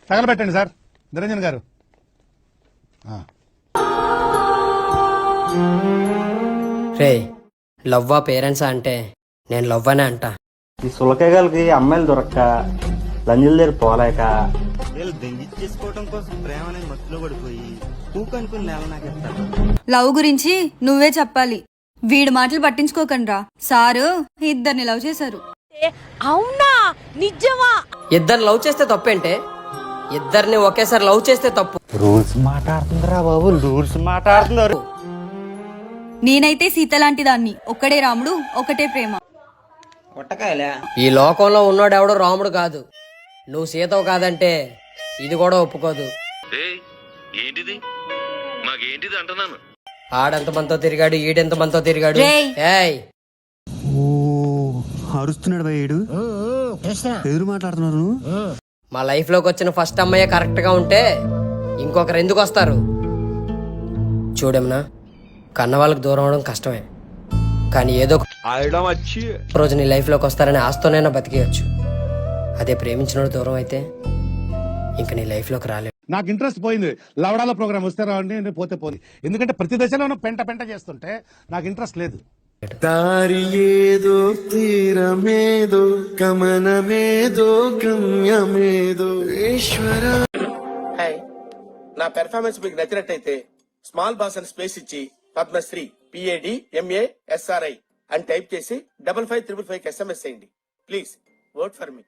తగలబెట్టండి sir Niranjan గారు. రే లవ్వా పేరెంట్సా అంటే నేను లవ్వనే అంట. ఈ సులకగాలకి అమ్మాయిలు దొరక్క లంజుల దగ్గర పోలేక వీళ్ళు దెంగిచ్చేసుకోవడం కోసం ప్రేమ అనే మత్తులో పడిపోయి పూకనుకుని నేల నాకెత్తాడు. లవ్ గురించి నువ్వే చెప్పాలి. వీడి మాటలు పట్టించుకోకండ్రా. సారు ఇద్దరిని లవ్ చేశారు. అవునా నిజమా? ఇద్దరు లవ్ చేస్తే తప్పేంటే? ఇద్దరిని ఒకేసారి లవ్ చేస్తే తప్పు. రూల్స్ మాట్లాడుతుందిరా బాబు, రూల్స్ మాట్లాడుతున్నారు. నేనైతే సీత లాంటి దాన్ని. ఒక్కడే రాముడు ఒకటే ప్రేమ. ఈ లోకంలో ఉన్నాడు ఎవడో రాముడు కాదు. నువ్వు సీతవు కాదంటే ఇది కూడా ఒప్పుకోదు. ఏంటిది మాకేంటిది అంటున్నాను. ఆడెంత మనతో తిరిగాడు, ఈడెంత మనతో తిరిగాడు. ఏయ్ అరుస్తున్నాడు భయ్యుడు, ఎదురు మాట్లాడుతున్నారు. మా లైఫ్ లోకి వచ్చిన ఫస్ట్ అమ్మాయి కరెక్ట్ గా ఉంటే ఇంకొకరు ఎందుకు వస్తారు? చూడమ్మా, కన్న వాళ్ళకి దూరం అవడం కష్టమే, కానీ ఏదో రోజు నీ లైఫ్ లోకి వస్తారని ఆస్తోనైనా బతికేయచ్చు. అదే ప్రేమించిన దూరం అయితే ఇంక నీ లైఫ్ లోకి రాలేదు. నాకు ఇంట్రెస్ట్ పోయింది. లవడాల ప్రోగ్రామ్ వస్తే రావండి, పోతే పోని. ఎందుకంటే ప్రతి దశలోనూ పెంట పెంట చేస్తుంటే నాకు ఇంట్రెస్ట్ లేదు. దారి ఏదో తీరమేదో గమనమేదో గమ్యమేదో ఈశ్వర. నా పెర్ఫార్మెన్స్ మీకు నచ్చినట్టయితే స్మాల్ బాస్ అని స్పేస్ ఇచ్చి పద్మశ్రీ PADMASRI అని టైప్ చేసి 5555 SMS చేయండి. Please vote for me.